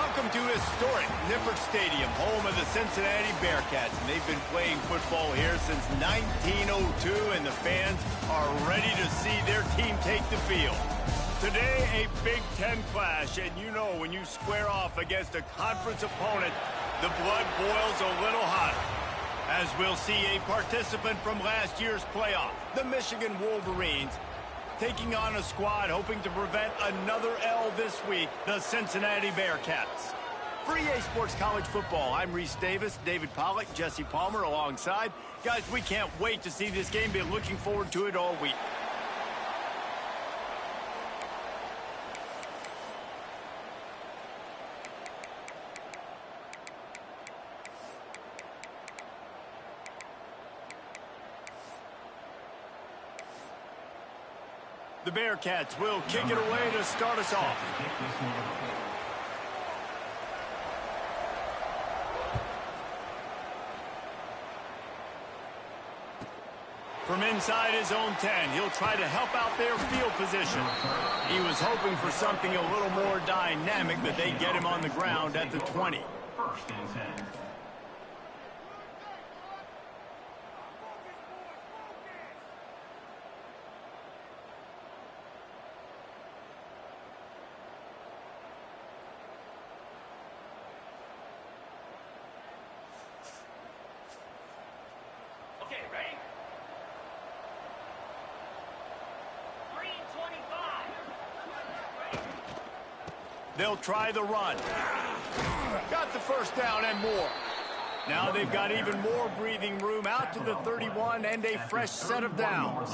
Welcome to historic Nippert Stadium, home of the Cincinnati Bearcats. And they've been playing football here since 1902, and the fans are ready to see their team take the field. Today, a Big Ten clash, and you know when you square off against a conference opponent, the blood boils a little hotter. As we'll see a participant from last year's playoff, the Michigan Wolverines, taking on a squad hoping to prevent another L this week, the Cincinnati Bearcats. For EA Sports College Football, I'm Reese Davis, David Pollack, Jesse Palmer alongside. Guys, we can't wait to see this game. Been looking forward to it all week. The Bearcats will kick it away to start us off. From inside his own 10, he'll try to help out their field position. He was hoping for something a little more dynamic, but they get him on the ground at the 20. First and 10. They'll try the run. Got the first down and more. Now they've got even more breathing room out to the 31 and a fresh set of downs.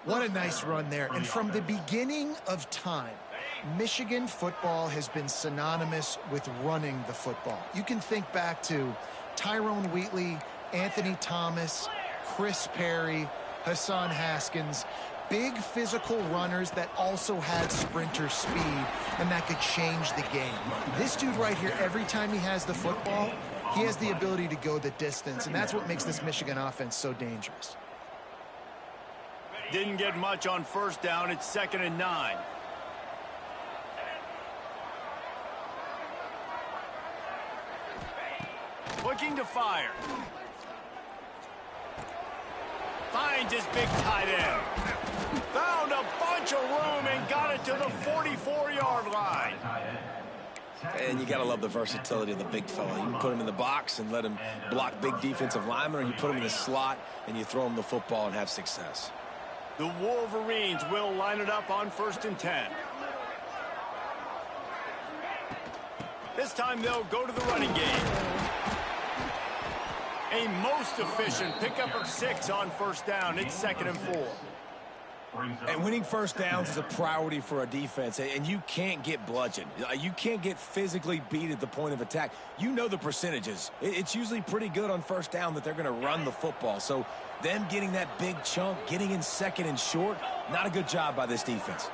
What a nice run there. And from the beginning of time, Michigan football has been synonymous with running the football. You can think back to Tyrone Wheatley, Anthony Thomas, Chris Perry, Hassan Haskins. Big physical runners that also had sprinter speed and that could change the game. This dude right here, every time he has the football, he has the ability to go the distance, and that's what makes this Michigan offense so dangerous. Didn't get much on first down. It's 2nd and 9. Looking to fire. Finds his big tight end. Found a bunch of room and got it to the 44-yard line. And you got to love the versatility of the big fella. You can put him in the box and let him block big defensive linemen, or you put him in the slot and you throw him the football and have success. The Wolverines will line it up on 1st and 10. This time they'll go to the running game. A most efficient pickup of 6 on first down. It's 2nd and 4. And winning first downs is a priority for a defense, and you can't get bludgeoned. You can't get physically beat at the point of attack. You know the percentages. It's usually pretty good on first down that they're going to run the football. So them getting that big chunk, getting in 2nd and short, not a good job by this defense.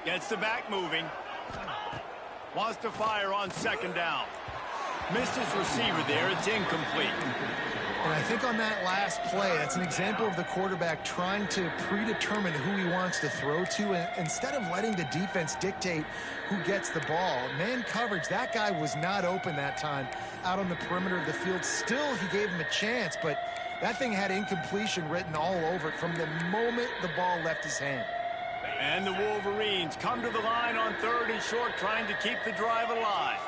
Gets the back moving. Wants to fire on 2nd down. Missed his receiver there. It's incomplete. And I think on that last play, that's an example of the quarterback trying to predetermine who he wants to throw to, and instead of letting the defense dictate who gets the ball. Man coverage, that guy was not open that time out on the perimeter of the field. Still, he gave him a chance, but that thing had incompletion written all over it from the moment the ball left his hand. And the Wolverines come to the line on 3rd and short, trying to keep the drive alive.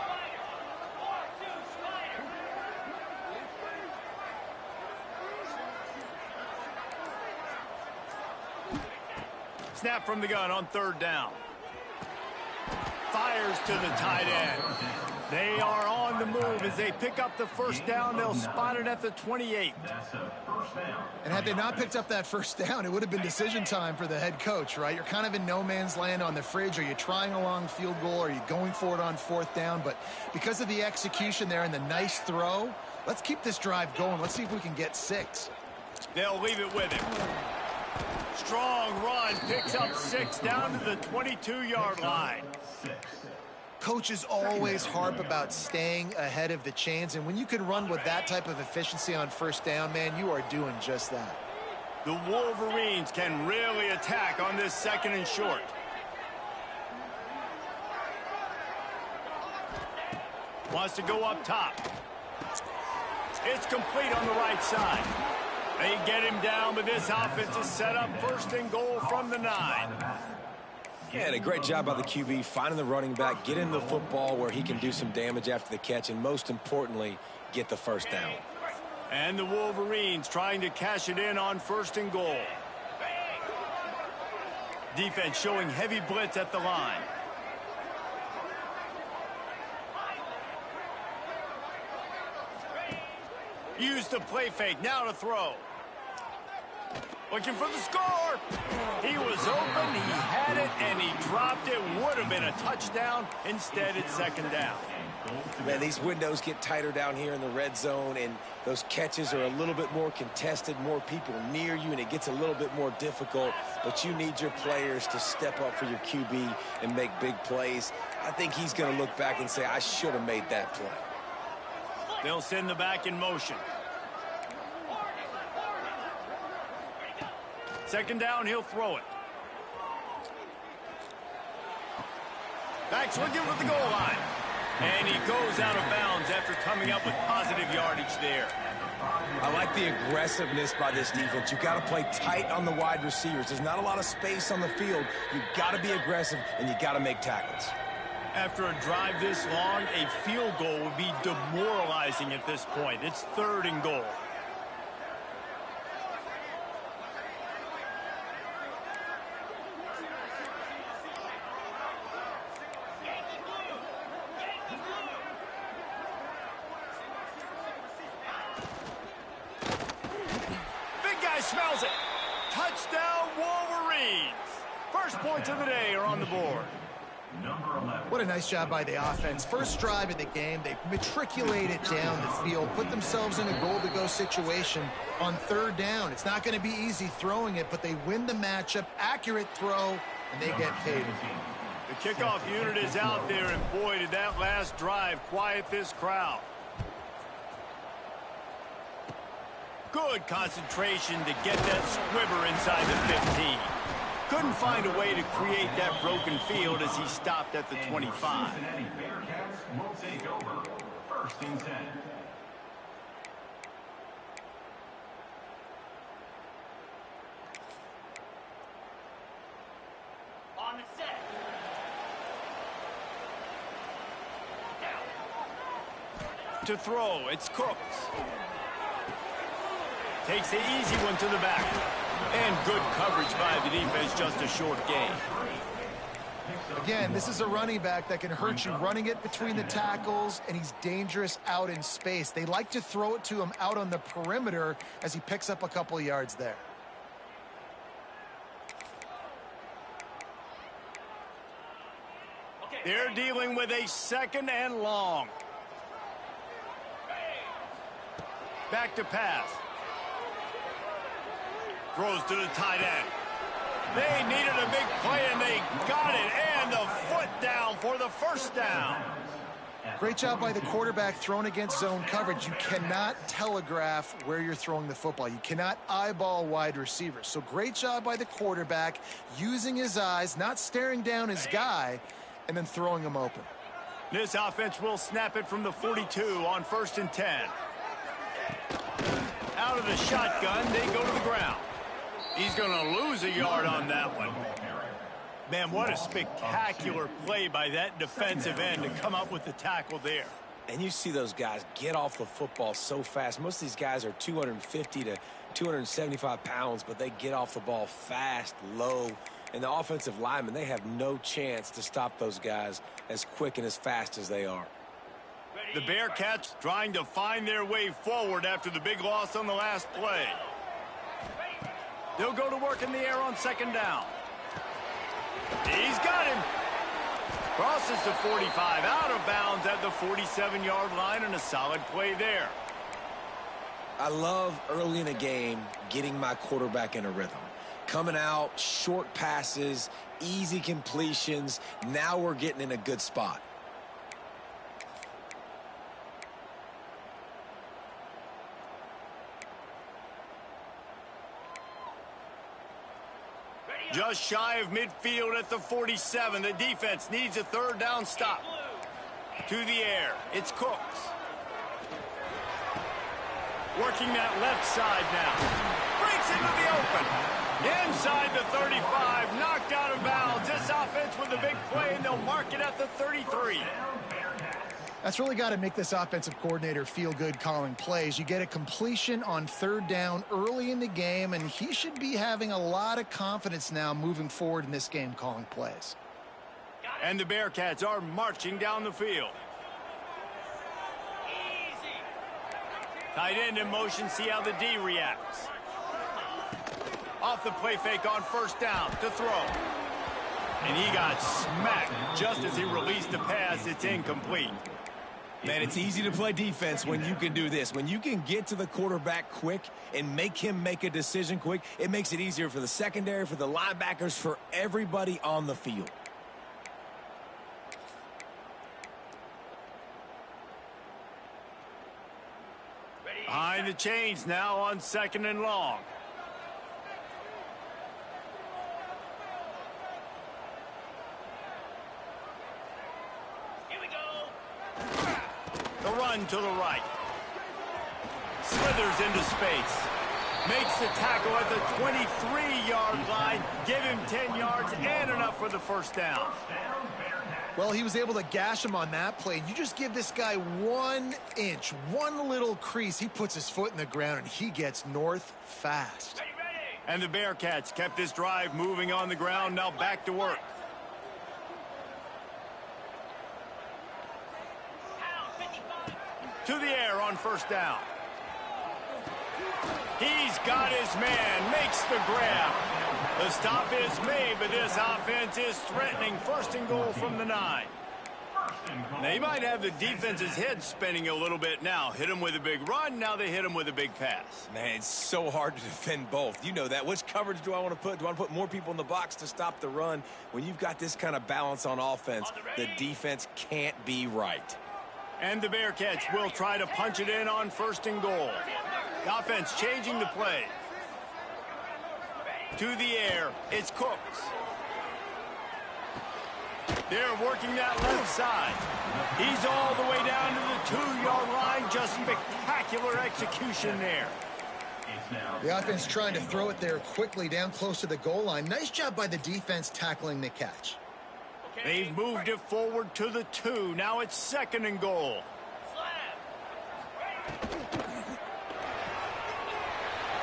Snap from the gun on 3rd down. Fires to the tight end. They are on the move as they pick up the first down. They'll spot it at the 28. And had they not picked up that first down, it would have been decision time for the head coach, right? You're kind of in no man's land on the fridge. Are you trying a long field goal? Are you going for it on 4th down? But because of the execution there and the nice throw, let's keep this drive going. Let's see if we can get 6. They'll leave it with him. Strong run, picks up 6 down to the 22-yard line. Coaches always harp about staying ahead of the chains, and when you can run with that type of efficiency on first down, man, you are doing just that. The Wolverines can really attack on this second and short. Wants to go up top. It's complete on the right side. They get him down, but this offense is set up first and goal from the 9. Yeah, and a great job by the QB finding the running back, getting the football where he can do some damage after the catch, and most importantly, get the first down. And the Wolverines trying to cash it in on first and goal. Defense showing heavy blitz at the line. Use the play fake, now to throw. Looking for the score. He was open, he had it, and he dropped it. Would have been a touchdown. Instead, it's second down. Man, these windows get tighter down here in the red zone, and those catches are a little bit more contested, more people near you, and it gets a little bit more difficult. But you need your players to step up for your QB and make big plays. I think he's going to look back and say, I should have made that play. They'll send the back in motion. Second down, he'll throw it. Back's looking for the goal line. And he goes out of bounds after coming up with positive yardage there. I like the aggressiveness by this defense. You've got to play tight on the wide receivers. There's not a lot of space on the field. You've got to be aggressive, and you've got to make tackles. After a drive this long, a field goal would be demoralizing at this point. It's third and goal. Smells it. Touchdown, Wolverines. First points of the day are on the board. What a nice job by the offense. First drive of the game, they matriculated down the field, put themselves in a goal-to-go situation on third down. It's not going to be easy throwing it, but they win the matchup. Accurate throw, and they get paid. The kickoff unit is out there, and boy, did that last drive quiet this crowd. Good concentration to get that squibber inside the 15. Couldn't find a way to create that broken field as he stopped at the 25. Cincinnati Bearcats will take over first and 10. On the set. To throw, it's Cooks. Takes the easy one to the back. And good coverage by the defense, just a short gain. Again, this is a running back that can hurt you running it between the tackles, and he's dangerous out in space. They like to throw it to him out on the perimeter as he picks up a couple of yards there. They're dealing with a second and long. Back to pass. Throws to the tight end. They needed a big play, and they got it. And the foot down for the first down. Great job by the quarterback thrown against zone coverage. You cannot telegraph where you're throwing the football. You cannot eyeball wide receivers. So great job by the quarterback using his eyes, not staring down his guy, and then throwing him open. This offense will snap it from the 42 on first and 10. Out of the shotgun, they go to the ground. He's going to lose a yard on that one. Man, what a spectacular play by that defensive end to come up with the tackle there. And you see those guys get off the football so fast. Most of these guys are 250 to 275 pounds, but they get off the ball fast, low. And the offensive linemen, they have no chance to stop those guys as quick and as fast as they are. The Bearcats trying to find their way forward after the big loss on the last play. They'll go to work in the air on second down. He's got him. Crosses the 45, out of bounds at the 47-yard line, and a solid play there. I love early in a game getting my quarterback in a rhythm. Coming out, short passes, easy completions. Now we're getting in a good spot. Just shy of midfield at the 47. The defense needs a third down stop. To the air. It's Cooks. Working that left side now. Breaks into the open. Inside the 35. Knocked out of bounds. This offense with a big play, and they'll mark it at the 33. That's really got to make this offensive coordinator feel good calling plays. You get a completion on third down early in the game, and he should be having a lot of confidence now moving forward in this game calling plays. And the Bearcats are marching down the field. Tight end in motion, see how the D reacts. Off the play fake on first down to throw. And he got smacked just as he released the pass. It's incomplete. Man, it's easy to play defense when you can do this. When you can get to the quarterback quick and make him make a decision quick, it makes it easier for the secondary, for the linebackers, for everybody on the field. Behind the chains now on 2nd and long. The run to the right. Slithers into space. Makes the tackle at the 23-yard line. Give him 10 yards and enough for the first down. Well, he was able to gash him on that play. You just give this guy 1 inch, one little crease. He puts his foot in the ground, and he gets north fast. And the Bearcats kept this drive moving on the ground. Now back to work. To the air on first down. He's got his man. Makes the grab. The stop is made, but this offense is threatening. 1st and goal from the 9. They might have the defense's head spinning a little bit now. Hit him with a big run. Now they hit him with a big pass. Man, it's so hard to defend both. You know that. Which coverage do I want to put? Do I want to put more people in the box to stop the run? When you've got this kind of balance on offense, the defense can't be right. And the Bearcats will try to punch it in on 1st and goal. The offense changing the play. To the air, it's Cooks. They're working that left side. He's all the way down to the 2-yard line. Just spectacular execution there. The offense trying to throw it there quickly down close to the goal line. Nice job by the defense tackling the catch. They've moved it forward to the 2. Now it's 2nd and goal.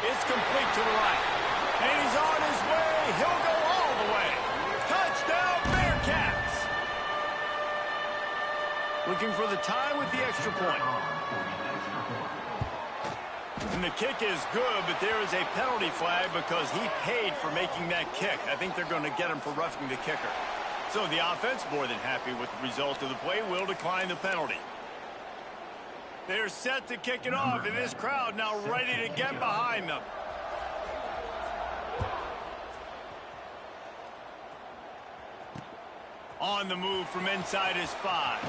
It's complete to the right. And he's on his way. He'll go all the way. Touchdown, Bearcats. Looking for the tie with the extra point. And the kick is good, but there is a penalty flag because he paid for making that kick. I think they're going to get him for roughing the kicker. So the offense, more than happy with the result of the play, will decline the penalty. They're set to kick it off, and this crowd now ready to get behind them. On the move from inside his 5.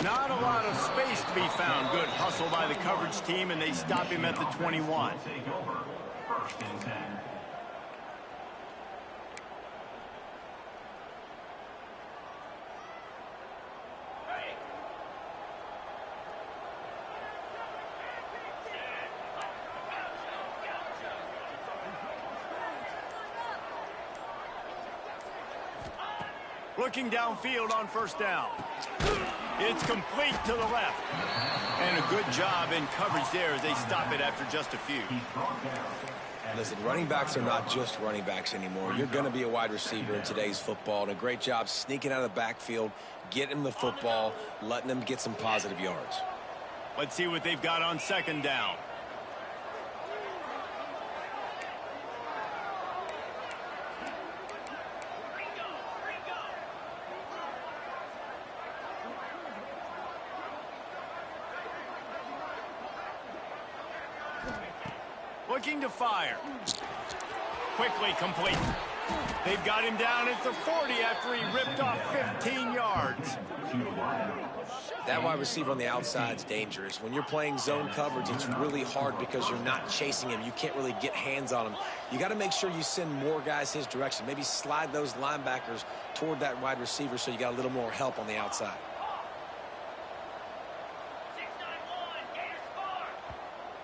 Not a lot of space to be found. Good hustle by the coverage team, and they stop him at the 21. First and 10. Looking downfield on first down. It's complete to the left. And a good job in coverage there as they stop it after just a few. Listen, running backs are not just running backs anymore. You're going to be a wide receiver in today's football. And a great job sneaking out of the backfield, getting the football, letting them get some positive yards. Let's see what they've got on 2nd down. Looking to fire. Quickly complete. They've got him down at the 40 after he ripped off 15 yards. That wide receiver on the outside is dangerous. When you're playing zone coverage, it's really hard because you're not chasing him. You can't really get hands on him. You got to make sure you send more guys his direction. Maybe slide those linebackers toward that wide receiver so you got a little more help on the outside.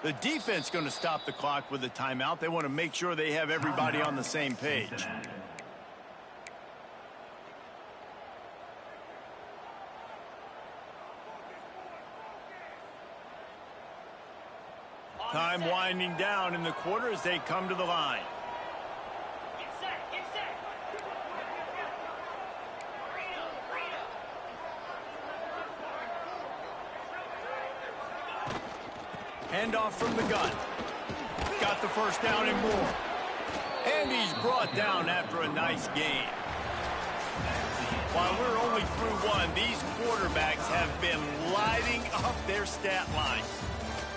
The defense going to stop the clock with a timeout. They want to make sure they have everybody on the same page. Time winding down in the quarter as they come to the line. Handoff from the gun. Got the first down and more. And he's brought down after a nice gain. While we're only through one, these quarterbacks have been lighting up their stat line.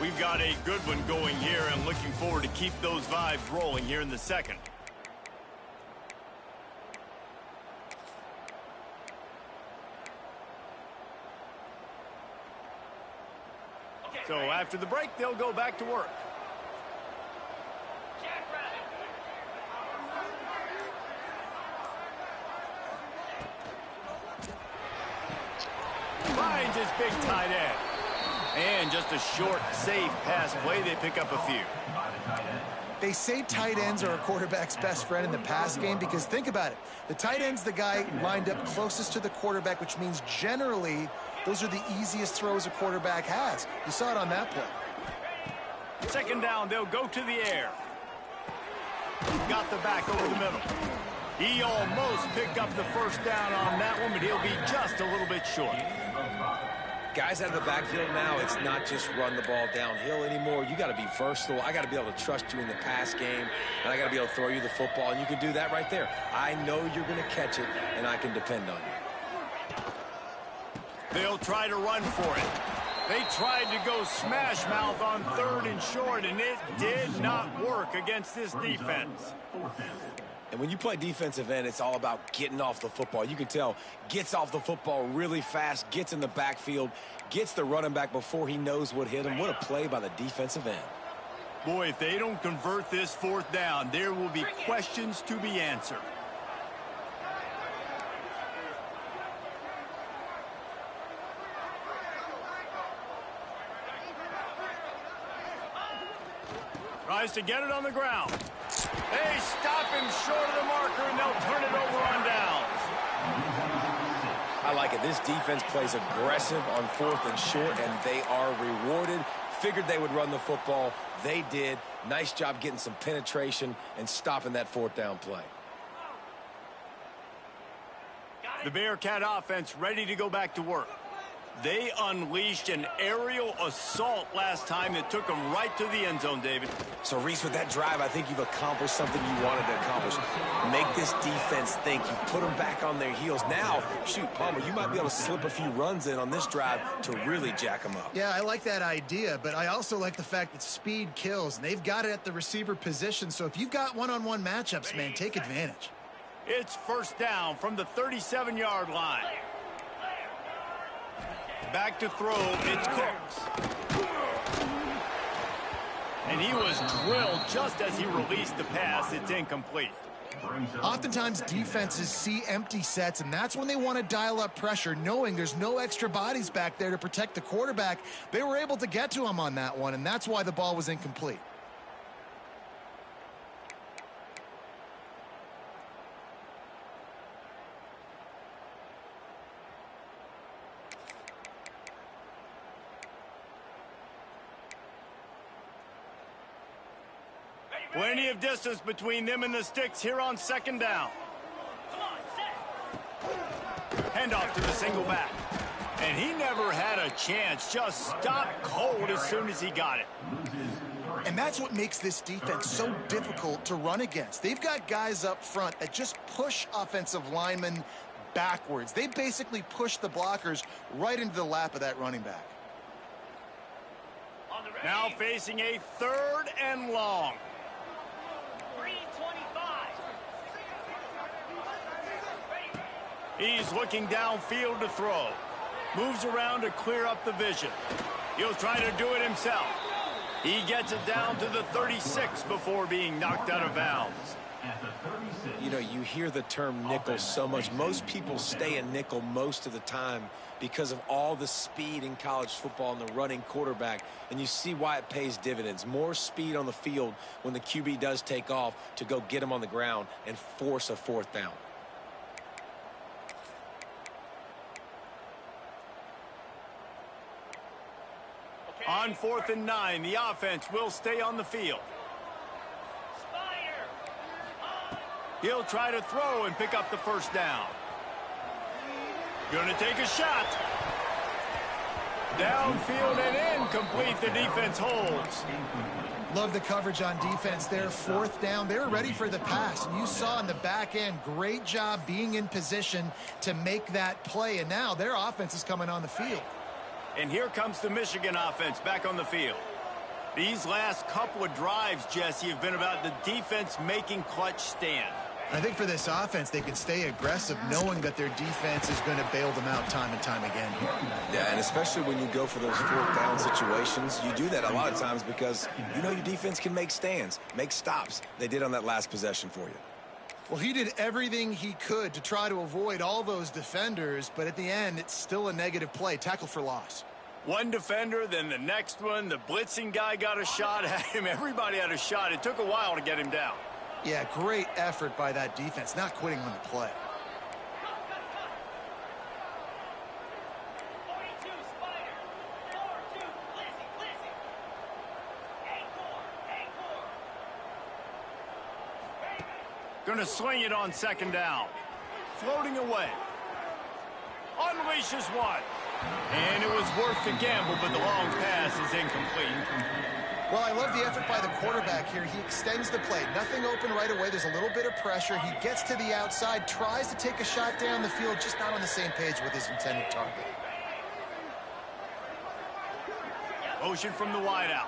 We've got a good one going here and looking forward to keep those vibes rolling here in the second. So after the break, they'll go back to work. Finds his big tight end. And just a short, safe pass play. They pick up a few. They say tight ends are a quarterback's best friend in the pass game because think about it. The tight end's the guy lined up closest to the quarterback, which means generally those are the easiest throws a quarterback has. You saw it on that play. Second down, they'll go to the air. Got the back over the middle. He almost picked up the first down on that one, but he'll be just a little bit short. Guys out of the backfield now, it's not just run the ball downhill anymore. You got to be versatile. I got to be able to trust you in the pass game, and I got to be able to throw you the football, and you can do that right there. I know you're going to catch it, and I can depend on you. They'll try to run for it. They tried to go smash mouth on 3rd and short, and it did not work against this defense. And when you play defensive end, it's all about getting off the football. You can tell, gets off the football really fast, gets in the backfield, gets the running back before he knows what hit him. What a play by the defensive end. Boy, if they don't convert this 4th down, there will be questions to be answered. Tries to get it on the ground. They stop him short of the marker, and they'll turn it over on downs. I like it. This defense plays aggressive on 4th and short, and they are rewarded. Figured they would run the football. They did. Nice job getting some penetration and stopping that 4th down play. The Bearcat offense ready to go back to work. They unleashed an aerial assault last time that took them right to the end zone, David. So, Reese, with that drive, I think you've accomplished something you wanted to accomplish. Make this defense think. You put them back on their heels. Now, shoot, Palmer, you might be able to slip a few runs in on this drive to really jack them up. Yeah, I like that idea, but I also like the fact that speed kills, and they've got it at the receiver position. So if you've got one-on-one matchups, man, take advantage. It's first down from the 37-yard line. Back to throw, it's Cooks. And he was drilled just as he released the pass. It's incomplete. Oftentimes defenses see empty sets, and that's when they want to dial up pressure, knowing there's no extra bodies back there to protect the quarterback. They were able to get to him on that one, and that's why the ball was incomplete. Plenty of distance between them and the sticks here on second down. Handoff to the single back. And he never had a chance. Just stopped cold as soon as he got it. And that's what makes this defense so difficult to run against. They've got guys up front that just push offensive linemen backwards. They basically push the blockers right into the lap of that running back. Now facing a 3rd and long. He's looking downfield to throw. Moves around to clear up the vision. He'll try to do it himself. He gets it down to the 36 before being knocked out of bounds. You know, you hear the term nickel so much. Most people stay in nickel most of the time because of all the speed in college football and the running quarterback. And you see why it pays dividends. More speed on the field when the QB does take off to go get him on the ground and force a fourth down. On 4th and 9, the offense will stay on the field. He'll try to throw and pick up the first down. Going to take a shot. Downfield and incomplete. The defense holds. Love the coverage on defense there. 4th down. They were ready for the pass. And you saw in the back end, great job being in position to make that play. And now their offense is coming on the field. And here comes the Michigan offense back on the field. These last couple of drives, Jesse, have been about the defense making clutch stand. I think for this offense, they can stay aggressive knowing that their defense is going to bail them out time and time again here. Yeah, and especially when you go for those 4th down situations, you do that a lot of times because you know your defense can make stands, make stops. They did on that last possession for you. Well, he did everything he could to try to avoid all those defenders, but at the end, it's still a negative play. Tackle for loss. One defender, then the next one. The blitzing guy got a shot at him. Everybody had a shot. It took a while to get him down. Yeah, great effort by that defense, not quitting on the play. Going to swing it on 2nd down. Floating away. Unleashes one. And it was worth the gamble, but the long pass is incomplete. Well, I love the effort by the quarterback here. He extends the play. Nothing open right away. There's a little bit of pressure. He gets to the outside, tries to take a shot down the field, just not on the same page with his intended target. Motion from the wideout.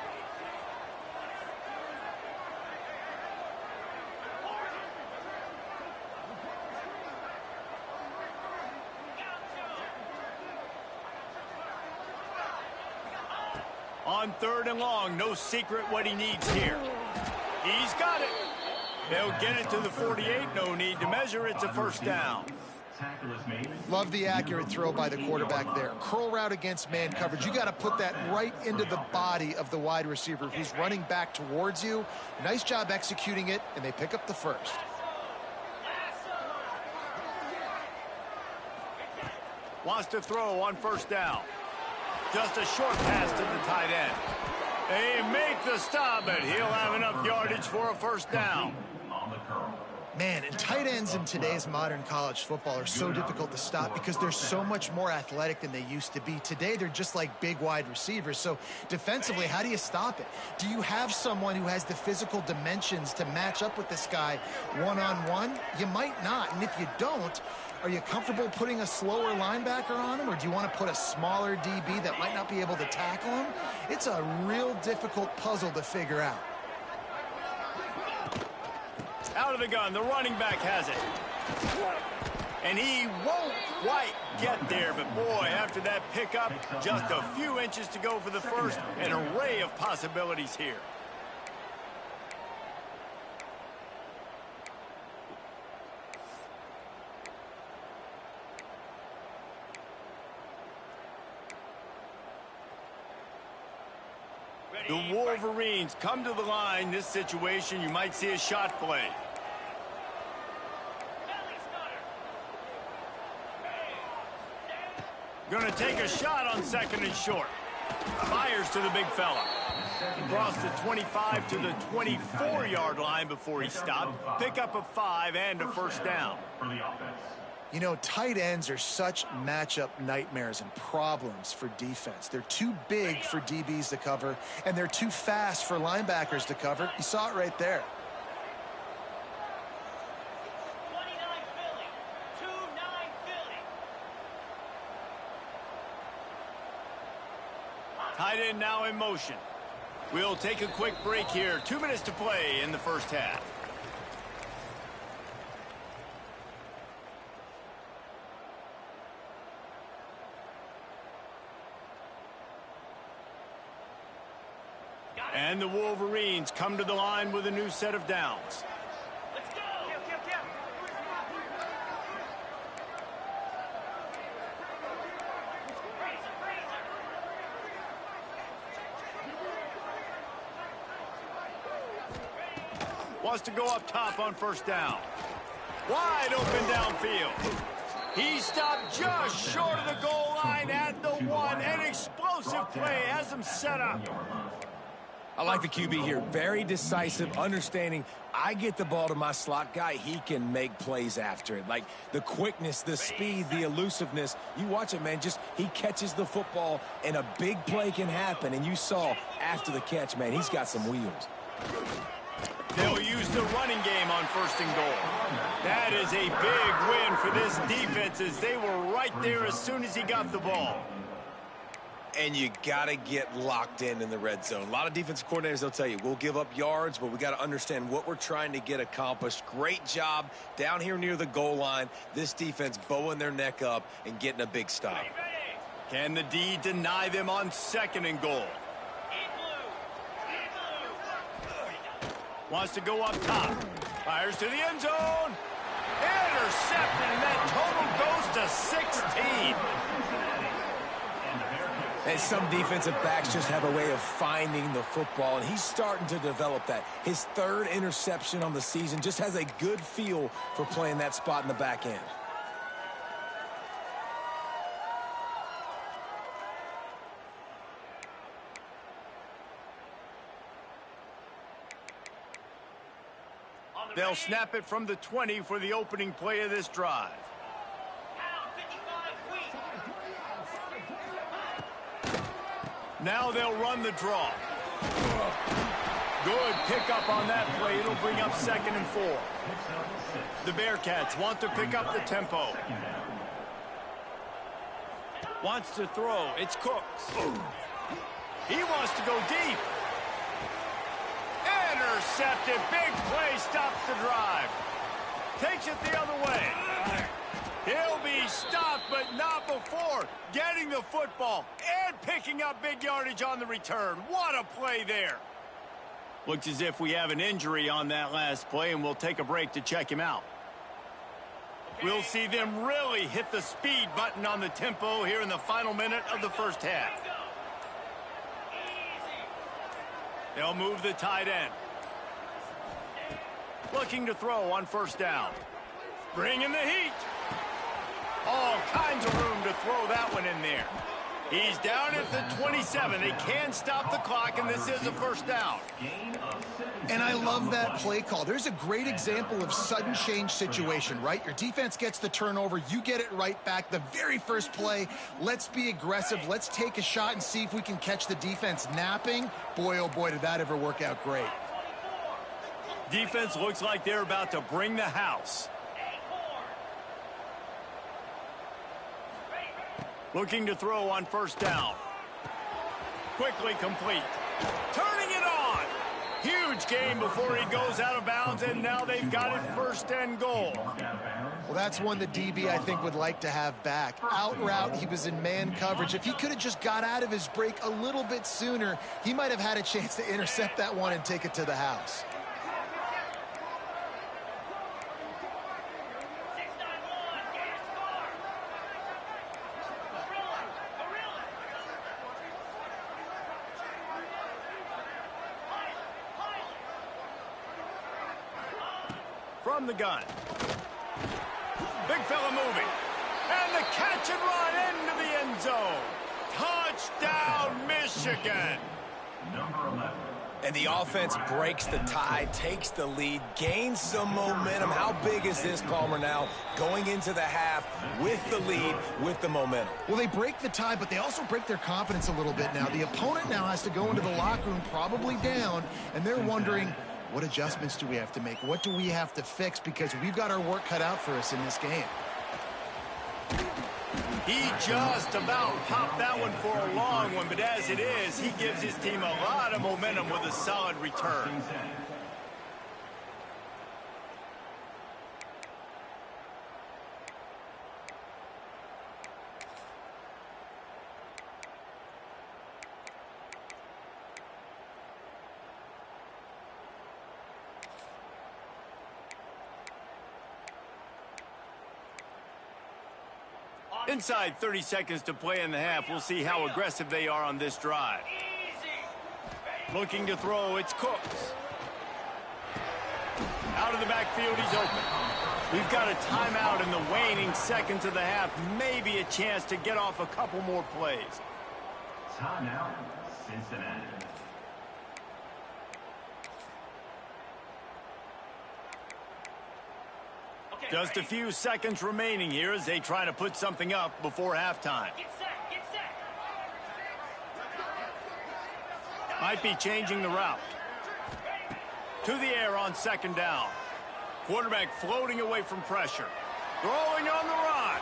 On 3rd and long, no secret what he needs here. He's got it. They'll get it to the 48. No need to measure. It's a 1st down. Love the accurate throw by the quarterback there. Curl route against man coverage. You got to put that right into the body of the wide receiver who's running back towards you. Nice job executing it, and they pick up the 1st. Wants to throw on 1st down. Just a short pass to the tight end. They make the stop, but he'll have enough yardage for a 1st down. Man, and tight ends in today's modern college football are so difficult to stop because they're so much more athletic than they used to be. Today, they're just like big wide receivers. So defensively, how do you stop it? Do you have someone who has the physical dimensions to match up with this guy one-on-one? You might not. And if you don't, are you comfortable putting a slower linebacker on him, or do you want to put a smaller DB that might not be able to tackle him? It's a real difficult puzzle to figure out. Out of the gun, the running back has it. And he won't quite get there, but boy, after that pickup, just a few inches to go for the 1st. An array of possibilities here. The Wolverines come to the line. This situation, you might see a shot play. Going to take a shot on 2nd and short. Fires to the big fella. Across the 25 to the 24-yard line before he stopped. Pick up a 5 and a 1st down. You know, tight ends are such matchup nightmares and problems for defense. They're too big for DBs to cover, and they're too fast for linebackers to cover. You saw it right there. Tight end now in motion. We'll take a quick break here. 2 minutes to play in the 1st half. And the Wolverines come to the line with a new set of downs. Let's go. Wants to go up top on first down. Wide open downfield. He stopped just short of the goal line at the 1. An explosive play has him set up. I like the QB here. Very decisive, understanding I get the ball to my slot guy, he can make plays after it. Like the quickness, the speed, the elusiveness. You watch it, man, just he catches the football and a big play can happen. And you saw after the catch, man, he's got some wheels. They'll use the running game on first and goal. That is a big win for this defense as they were right there as soon as he got the ball. And you got to get locked in the red zone. A lot of defensive coordinators, they'll tell you, we'll give up yards, but we got to understand what we're trying to get accomplished. Great job down here near the goal line. This defense bowing their neck up and getting a big stop. Can the D deny them on second and goal? Wants to go up top. Fires to the end zone. Intercepted, and that total goes to 16. And some defensive backs just have a way of finding the football, and he's starting to develop that. His third interception on the season, just has a good feel for playing that spot in the back end. They'll snap it from the 20 for the opening play of this drive. Now they'll run the draw. Good pickup on that play. It'll bring up 2nd and 4. The Bearcats want to pick up the tempo. Wants to throw. It's Cooks. He wants to go deep. Intercepted. Big play stops the drive. Takes it the other way. He'll be stopped, but not before getting the football and picking up big yardage on the return. What a play there. Looks as if we have an injury on that last play, and we'll take a break to check him out. We'll see them really hit the speed button on the tempo here in the final minute of the first half. They'll move the tight end. Looking to throw on first down. Bringing the heat. All kinds of room to throw that one in there. He's down at the 27. They can stop the clock, and this is a first down. And I love that play call. There's a great example of sudden change situation, right? Your defense gets the turnover. You get it right back. The very first play, let's be aggressive. Let's take a shot and see if we can catch the defense napping. Boy, oh boy, did that ever work out great. Defense looks like they're about to bring the house. Looking to throw on first down. Quickly complete. Turning it on. Huge gain before he goes out of bounds, and now they've got it 1st and goal. Well, that's one the DB, I think, would like to have back. Out route, he was in man coverage. If he could have just got out of his break a little bit sooner, he might have had a chance to intercept that one and take it to the house. From the gun. Big fella moving. And the catch and run into the end zone. Touchdown, Michigan. Number 11. And the offense breaks the tie, takes the lead, gains some momentum. How big is this, Palmer, now going into the half with the lead, with the momentum? Well, they break the tie, but they also break their confidence a little bit now. The opponent now has to go into the locker room probably down, and they're wondering, what adjustments do we have to make? What do we have to fix? Because we've got our work cut out for us in this game. He just about popped that one for a long one, but as it is, he gives his team a lot of momentum with a solid return. Inside 30 seconds to play in the half. We'll see how aggressive they are on this drive. Looking to throw, it's Cooks. Out of the backfield, he's open. We've got a timeout in the waning seconds of the half. Maybe a chance to get off a couple more plays. Timeout, Cincinnati. Just a few seconds remaining here as they try to put something up before halftime. Might be changing the route. To the air on second down. Quarterback floating away from pressure. Throwing on the run.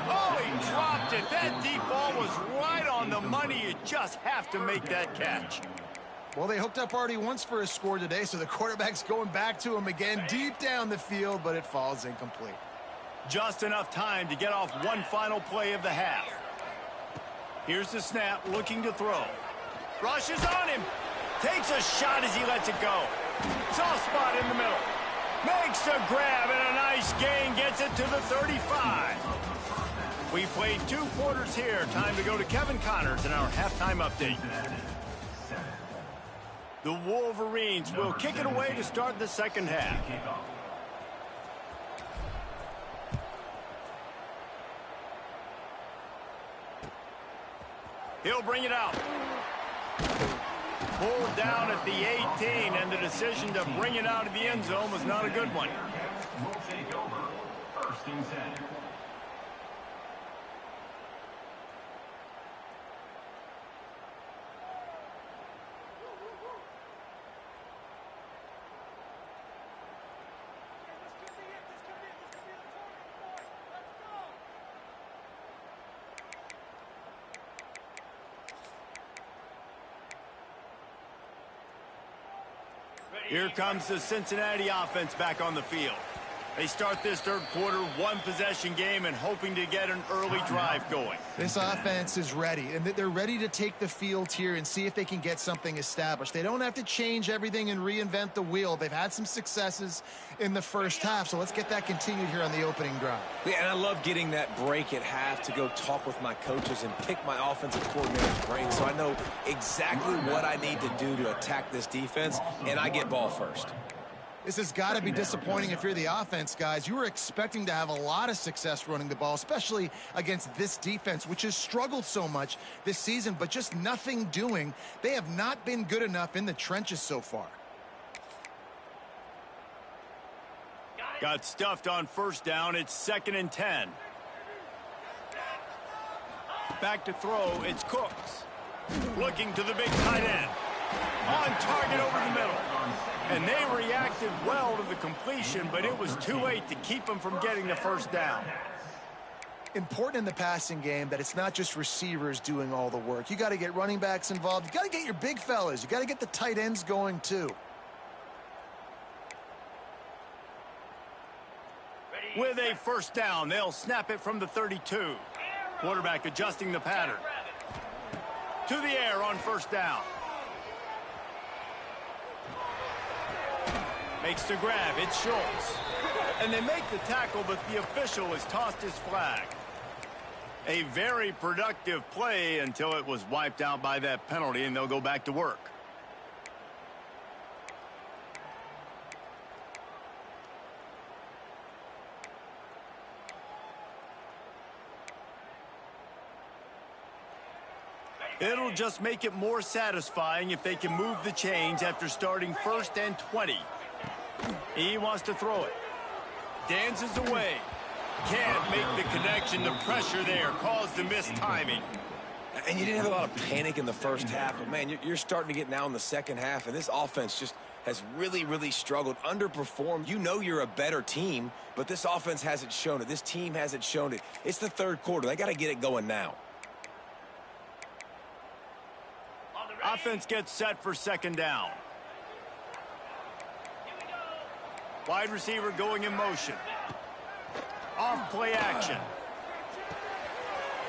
Oh, he dropped it. That deep ball was right on the money. You just have to make that catch. Well, they hooked up already once for a score today, so the quarterback's going back to him again deep down the field, but it falls incomplete. Just enough time to get off one final play of the half. Here's the snap, looking to throw. Rushes on him. Takes a shot as he lets it go. Soft spot in the middle. Makes the grab and a nice gain. Gets it to the 35. We played 2 quarters here. Time to go to Kevin Connors in our halftime update. The Wolverines will kick it away to start the second half. He'll bring it out. Pulled down at the 18, and the decision to bring it out of the end zone was not a good one. Will take over. First and 10. Here comes the Cincinnati offense back on the field. They start this third quarter, one-possession game, and hoping to get an early drive going. This offense is ready, and they're ready to take the field here and see if they can get something established. They don't have to change everything and reinvent the wheel. They've had some successes in the first half, so let's get that continued here on the opening drive. Yeah, and I love getting that break at half to go talk with my coaches and pick my offensive coordinator's brain so I know exactly what I need to do to attack this defense, and I get ball first. This has got to be disappointing if you're the offense, guys. You were expecting to have a lot of success running the ball, especially against this defense, which has struggled so much this season, but just nothing doing. They have not been good enough in the trenches so far. Got stuffed on first down. It's 2nd and 10. Back to throw. It's Cooks. Looking to the big tight end. On target over the middle. And they reacted well to the completion, but it was too late to keep them from getting the first down. Important in the passing game that it's not just receivers doing all the work. You got to get running backs involved. You got to get your big fellas. You got to get the tight ends going too. With a first down, they'll snap it from the 32. Quarterback adjusting the pattern. To the air on first down. Makes the grab. It's Schultz. And they make the tackle, but the official has tossed his flag. A very productive play until it was wiped out by that penalty, and they'll go back to work. It'll just make it more satisfying if they can move the chains after starting 1st and 20. He wants to throw it. Dances away. Can't make the connection. The pressure there caused the missed timing. And you didn't have a lot of panic in the first half, but, man, you're starting to get now in the second half, and this offense just has really, really struggled, underperformed. You know you're a better team, but this offense hasn't shown it. This team hasn't shown it. It's the third quarter. They got to get it going now. Offense gets set for 2nd down. Wide receiver going in motion. Off play action.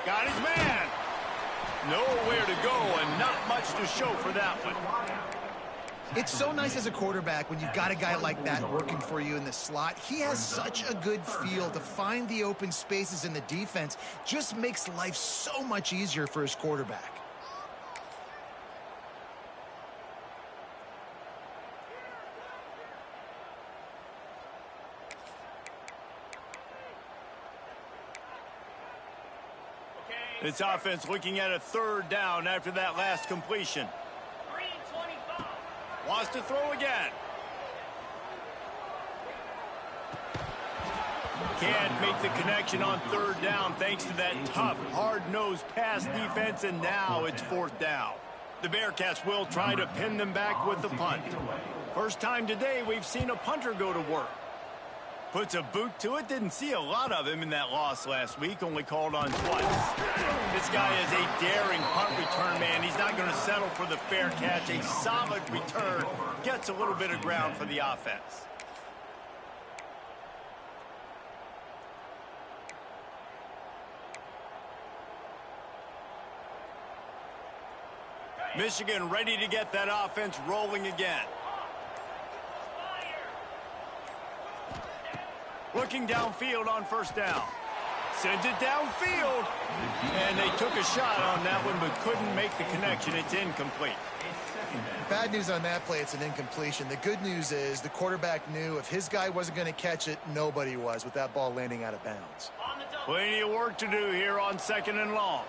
Got his man. Nowhere to go and not much to show for that one. It's so nice as a quarterback when you've got a guy like that working for you in the slot. He has such a good feel to find the open spaces in the defense. Just makes life so much easier for his quarterback. This offense looking at a third down after that last completion. Wants to throw again. Can't make the connection on third down thanks to that tough, hard-nosed pass defense, and now it's fourth down. The Bearcats will try to pin them back with the punt. First time today we've seen a punter go to work. Puts a boot to it. Didn't see a lot of him in that loss last week. Only called on twice. This guy is a daring punt return man. He's not going to settle for the fair catch. A solid return. Gets a little bit of ground for the offense. Michigan ready to get that offense rolling again. Looking downfield on first down. Sends it downfield. And they took a shot on that one but couldn't make the connection. It's incomplete. Bad news on that play, it's an incompletion. The good news is the quarterback knew if his guy wasn't going to catch it, nobody was with that ball landing out of bounds. Plenty of work to do here on second and long.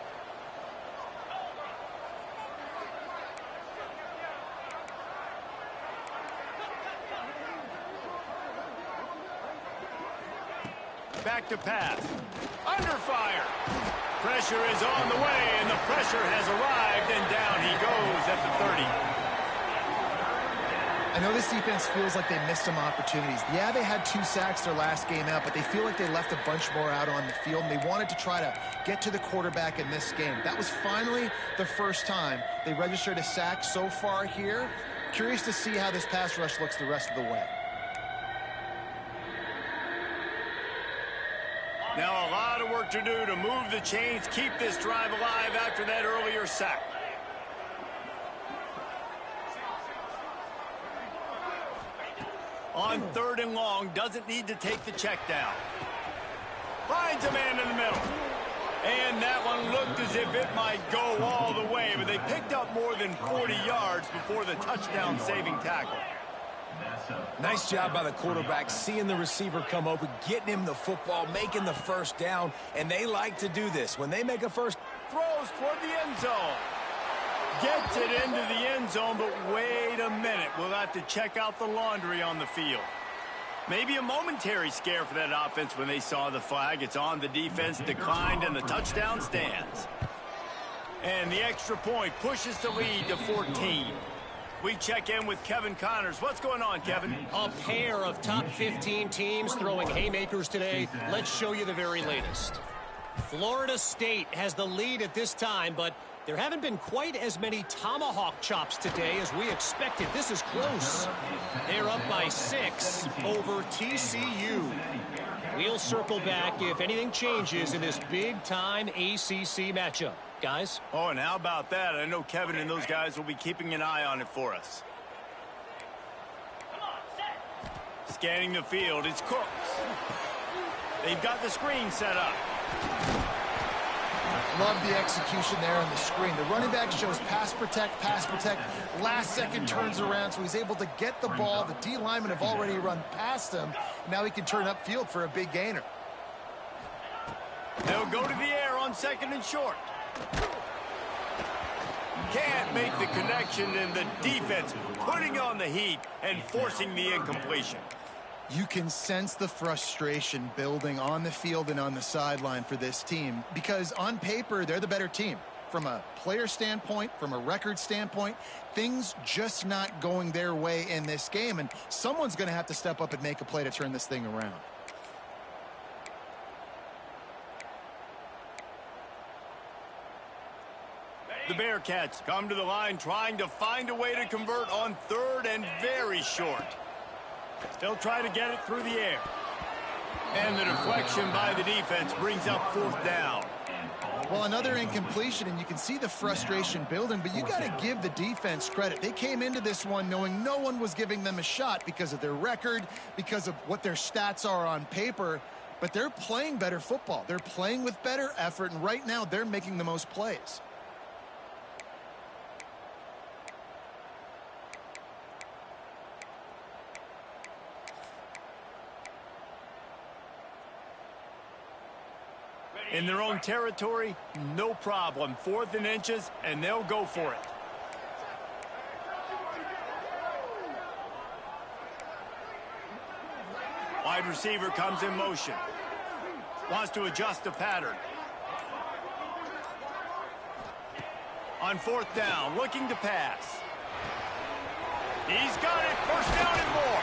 Back to pass. Under fire. Pressure is on the way, and the pressure has arrived, and down he goes at the 30. I know this defense feels like they missed some opportunities. Yeah, they had 2 sacks their last game out, but they feel like they left a bunch more out on the field, and they wanted to try to get to the quarterback in this game. That was finally the first time they registered a sack so far here. Curious to see how this pass rush looks the rest of the way. Now a lot of work to do to move the chains, keep this drive alive after that earlier sack. On third and long, doesn't need to take the check down. Finds a man in the middle. And that one looked as if it might go all the way, but they picked up more than 40 yards before the touchdown-saving tackle. Nice job by the quarterback, seeing the receiver come open, getting him the football, making the first down, and they like to do this. When they make a first, throws toward the end zone. Gets it into the end zone, but wait a minute. We'll have to check out the laundry on the field. Maybe a momentary scare for that offense when they saw the flag. It's on, the defense declined, and the touchdown stands. And the extra point pushes the lead to 14. We check in with Kevin Connors. What's going on, Kevin? A pair of top 15 teams throwing haymakers today. Let's show you the very latest. Florida State has the lead at this time, but there haven't been quite as many tomahawk chops today as we expected. This is close. They're up by 6 over TCU. We'll circle back if anything changes in this big-time ACC matchup. Guys? Oh, and how about that? I know Kevin and those guys will be keeping an eye on it for us. Scanning the field, it's Cooks. They've got the screen set up. Love the execution there on the screen. The running back shows pass protect, last second turns around, so he's able to get the ball. The D linemen have already run past him. Now he can turn upfield for a big gainer. They'll go to the air on second and short. Can't make the connection, and the defense putting on the heat and forcing the incompletion. You can sense the frustration building on the field and on the sideline for this team because on paper, they're the better team. From a player standpoint, from a record standpoint, things just not going their way in this game, and someone's going to have to step up and make a play to turn this thing around. The Bearcats come to the line trying to find a way to convert on third and very short. They'll try to get it through the air. And the deflection by the defense brings up fourth down. Well, another incompletion, and you can see the frustration building, but you got to give the defense credit. They came into this one knowing no one was giving them a shot because of their record, because of what their stats are on paper, but they're playing better football. They're playing with better effort, and right now they're making the most plays. In their own territory, no problem. 4th and inches, and they'll go for it. Wide receiver comes in motion. Wants to adjust the pattern. On 4th down, looking to pass. He's got it. 1st down and more.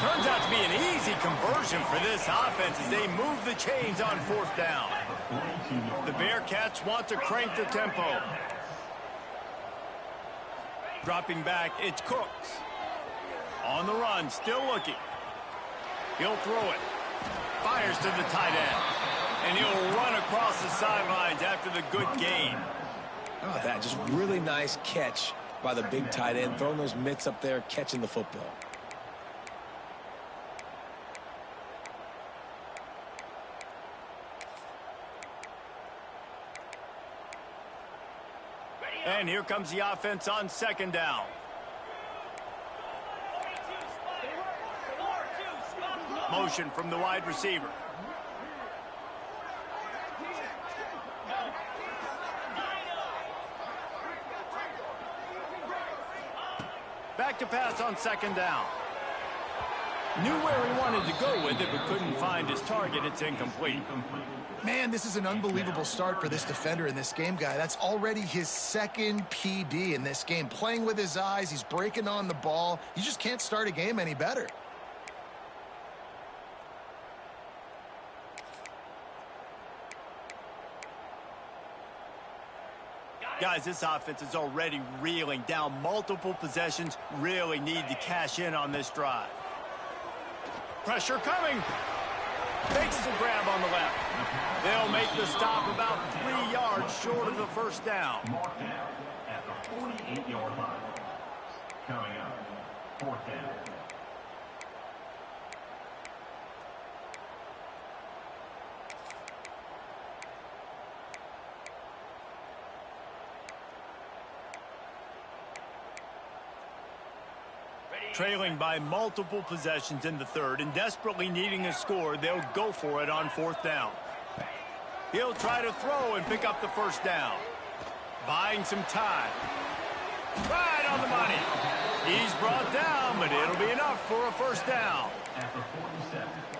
Turns out to be an easy conversion for this offense as they move the chains on 4th down. The Bearcats want to crank the tempo. Dropping back, it's Cooks. On the run, still looking. He'll throw it. Fires to the tight end. And he'll run across the sidelines after the good gain. Oh, that just really nice catch by the big tight end, throwing those mitts up there, catching the football. And here comes the offense on 2nd down. Motion from the wide receiver. Back to pass on 2nd down. Knew where he wanted to go with it, but couldn't find his target. It's incomplete. Man, this is an unbelievable start for this defender in this game, guy. That's already his 2nd PD in this game. Playing with his eyes, he's breaking on the ball. You just can't start a game any better. Guys, this offense is already reeling down multiple possessions. Really need to cash in on this drive. Pressure coming. Takes the grab on the left. They'll make the stop about 3 yards short of the 1st down. Marked down at the 48-yard line. Coming up, 4th down. Trailing by multiple possessions in the 3rd and desperately needing a score, they'll go for it on 4th down. He'll try to throw and pick up the 1st down. Buying some time. Right on the money. He's brought down, but it'll be enough for a 1st down.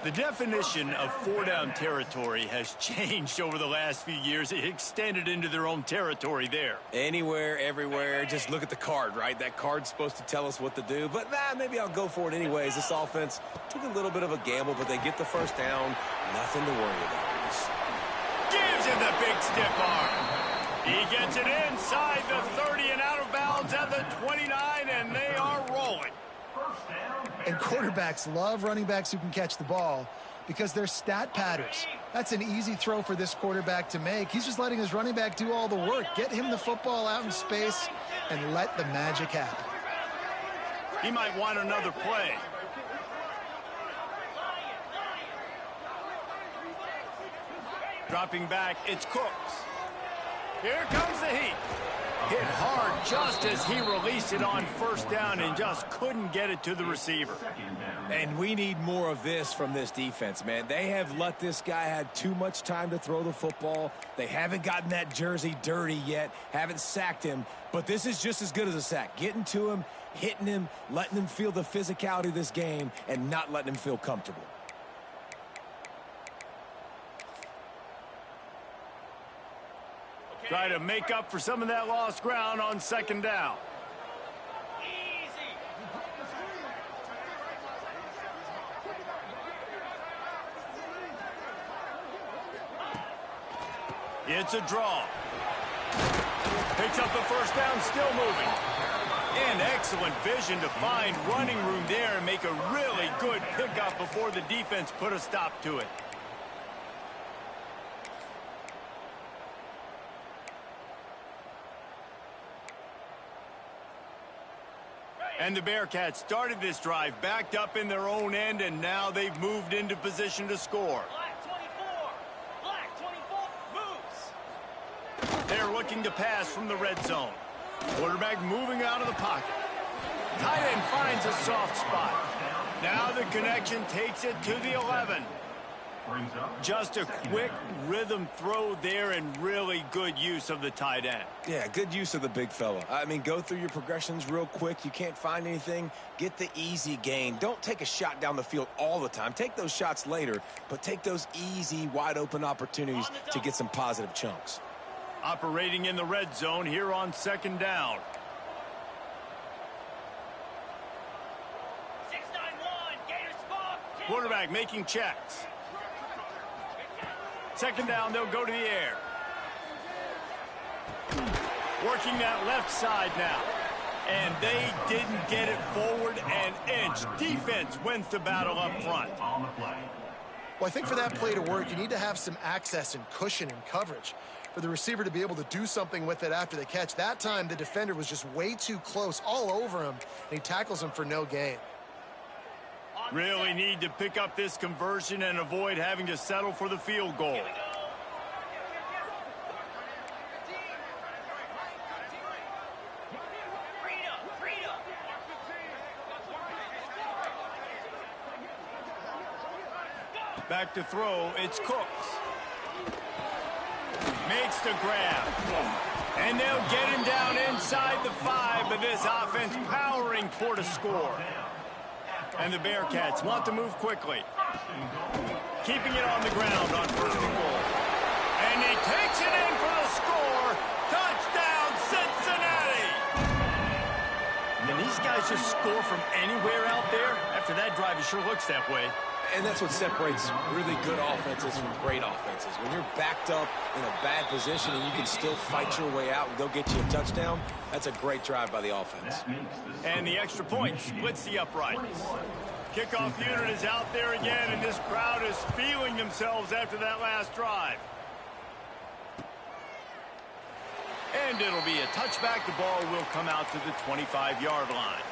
The definition of 4-down territory has changed over the last few years. It extended into their own territory there. Anywhere, everywhere, just look at the card, right? That card's supposed to tell us what to do, but maybe I'll go for it anyways. This offense took a little bit of a gamble, but they get the 1st down. Nothing to worry about. Gives him the big stiff arm. He gets it inside the 30 and out of bounds at the 29, and they are rolling. And quarterbacks love running backs who can catch the ball because they're stat patters. That's an easy throw for this quarterback to make. He's just letting his running back do all the work. Get him the football out in space and let the magic happen. He might want another play. Dropping back, it's Cooks. Here comes the heat. Hit hard just as he released it on 1st down and just couldn't get it to the receiver. And we need more of this from this defense, man. They have let this guy have too much time to throw the football. They haven't gotten that jersey dirty yet, haven't sacked him. But this is just as good as a sack. Getting to him, hitting him, letting him feel the physicality of this game, and not letting him feel comfortable. Try to make up for some of that lost ground on 2nd down. It's a draw. Picks up the 1st down, still moving. And excellent vision to find running room there and make a really good pickup before the defense put a stop to it. And the Bearcats started this drive backed up in their own end, and now they've moved into position to score. Black 24 moves. They're looking to pass from the red zone. Quarterback moving out of the pocket. Tight end finds a soft spot. Now the connection takes it to the 11. Just a quick rhythm throw there and really good use of the tight end. Yeah, good use of the big fella. I mean, go through your progressions real quick. You can't find anything. Get the easy gain. Don't take a shot down the field all the time. Take those shots later, but take those easy, wide-open opportunities to get some positive chunks. Operating in the red zone here on second down. 691, Gators ball. Quarterback making checks. Second down, they'll go to the air. Working that left side now. And they didn't get it forward an inch. Defense wins the battle up front. Well, I think for that play to work, you need to have some access and cushion and coverage for the receiver to be able to do something with it after the catch. That time, the defender was just way too close, all over him, and he tackles him for no gain. Really need to pick up this conversion and avoid having to settle for the field goal. Back to throw, it's Cooks. Makes the grab. And they'll get him down inside the 5, but this offense powering toward a score. And the Bearcats want to move quickly. Keeping it on the ground on first and goal. And he takes it in for the score. Touchdown, Cincinnati! And these guys just score from anywhere out there? After that drive, it sure looks that way. And that's what separates really good offenses from great offenses. When you're backed up in a bad position and you can still fight your way out and go get you a touchdown, that's a great drive by the offense. And the extra point splits the uprights. Kickoff unit is out there again, and this crowd is feeling themselves after that last drive. And it'll be a touchback. The ball will come out to the 25-yard line.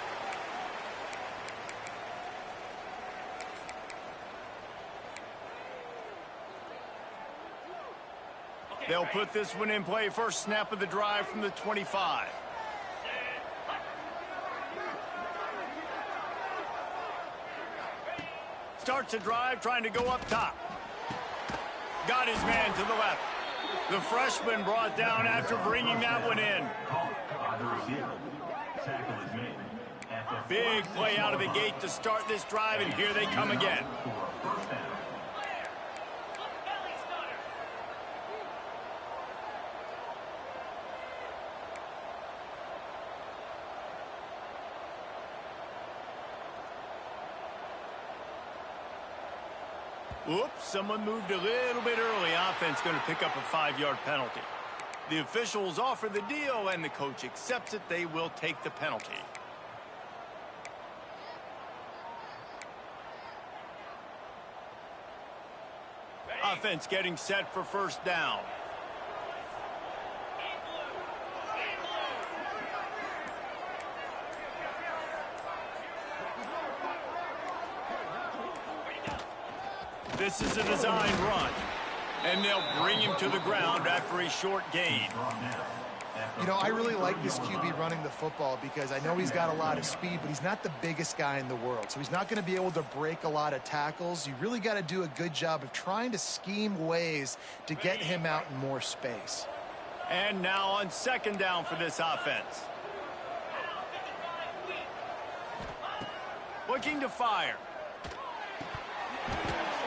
They'll put this one in play. First snap of the drive from the 25. Starts a drive trying to go up top. Got his man to the left. The freshman brought down after bringing that one in. Big play out of the gate to start this drive, and here they come again. Oops, someone moved a little bit early. Offense going to pick up a 5-yard penalty. The officials offer the deal, and the coach accepts it. They will take the penalty. Offense getting set for first down. This is a design run, and they'll bring him to the ground after a short gain. You know, I really like this QB running the football because I know he's got a lot of speed, but he's not the biggest guy in the world. So he's not going to be able to break a lot of tackles. You really got to do a good job of trying to scheme ways to get him out in more space. And now on second down for this offense. Looking to fire.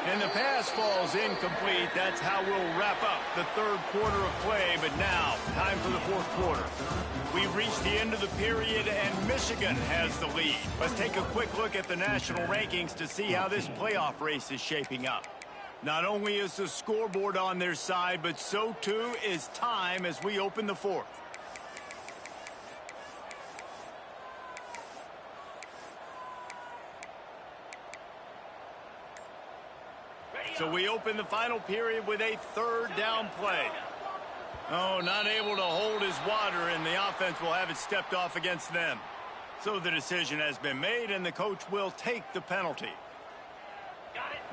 And the pass falls incomplete. That's how we'll wrap up the third quarter of play. But now, time for the fourth quarter. We've reached the end of the period, and Michigan has the lead. Let's take a quick look at the national rankings to see how this playoff race is shaping up. Not only is the scoreboard on their side, but so too is time as we open the fourth. So we open the final period with a third down play. Oh, not able to hold his water, and the offense will have it stepped off against them. So the decision has been made, and the coach will take the penalty.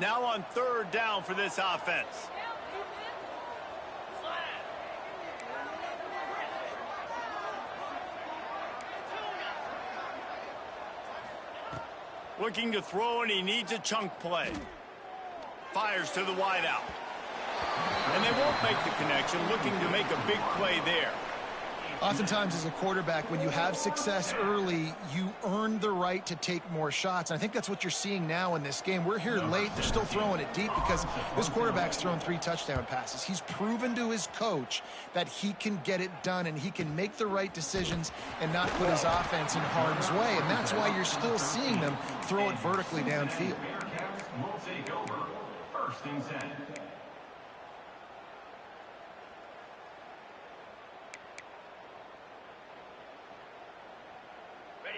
Now on third down for this offense. Looking to throw, and he needs a chunk play. Fires to the wideout. And they won't make the connection, looking to make a big play there. Oftentimes as a quarterback, when you have success early, you earn the right to take more shots. And I think that's what you're seeing now in this game. We're here late. They're still throwing it deep because this quarterback's thrown 3 touchdown passes. He's proven to his coach that he can get it done and he can make the right decisions and not put his offense in harm's way. And that's why you're still seeing them throw it vertically downfield. Will take over 1st and 10.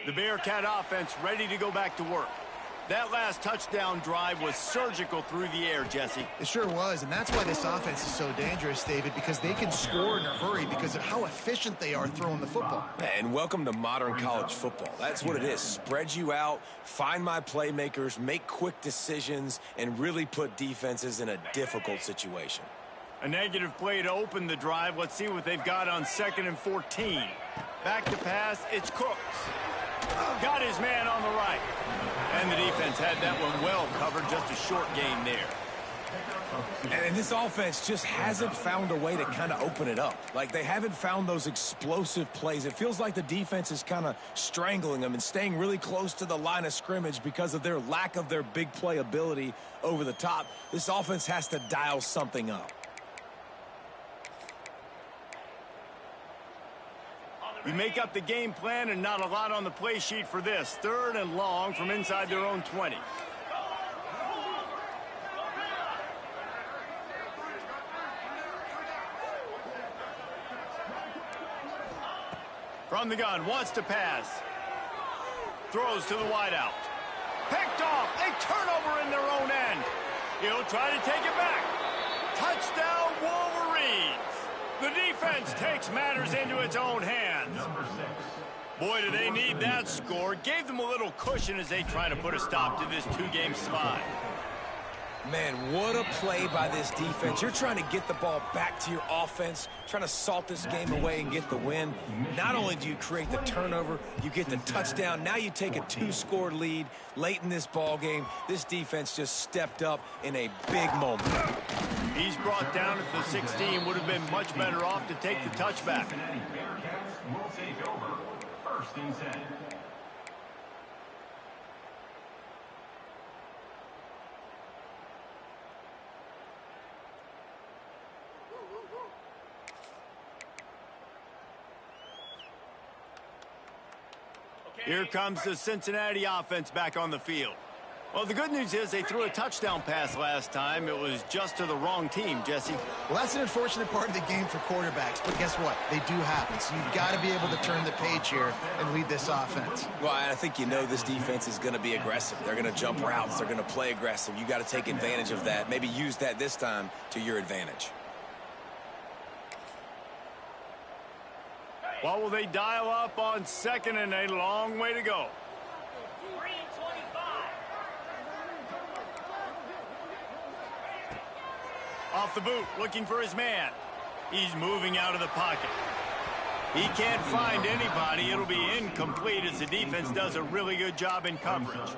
The Bearcat offense ready to go back to work. That last touchdown drive was surgical through the air, Jesse. It sure was, and that's why this offense is so dangerous, David, because they can score in a hurry because of how efficient they are throwing the football. And welcome to modern college football. That's what it is. Spread you out, find my playmakers, make quick decisions, and really put defenses in a difficult situation. A negative play to open the drive. Let's see what they've got on 2nd and 14. Back to pass, it's Cooks. Got his man on the right. And the defense had that one well covered, just a short gain there. And this offense just hasn't found a way to kind of open it up. Like, they haven't found those explosive plays. It feels like the defense is kind of strangling them and staying really close to the line of scrimmage because of their lack of their big play ability over the top. This offense has to dial something up. You make up the game plan and not a lot on the play sheet for this. 3rd and long from inside their own 20. From the gun, wants to pass. Throws to the wideout. Picked off, a turnover in their own end. He'll try to take it back. Touchdown, Wolverines. The defense takes matters into its own hands. Boy, do they need that score. Gave them a little cushion as they try to put a stop to this 2-game slide. Man, what a play by this defense. You're trying to get the ball back to your offense, trying to salt this game away and get the win. Not only do you create the turnover, you get the touchdown. Now you take a 2-score lead late in this ball game. This defense just stepped up in a big moment. He's brought down at the 16. Would have been much better off to take the touchback. Cincinnati Bearcats will take over 1st and 10. Here comes the Cincinnati offense back on the field. Well, the good news is they threw a touchdown pass last time. It was just to the wrong team, Jesse. Well, that's an unfortunate part of the game for quarterbacks, but guess what? They do happen, so you've got to be able to turn the page here and lead this offense. Well, I think you know this defense is going to be aggressive. They're going to jump routes. They're going to play aggressive. You got to take advantage of that. Maybe use that this time to your advantage. What will they dial up on 2nd and a long way to go? 3 and 25. Off the boot, looking for his man. He's moving out of the pocket. He can't find anybody. It'll be incomplete as the defense does a really good job in coverage.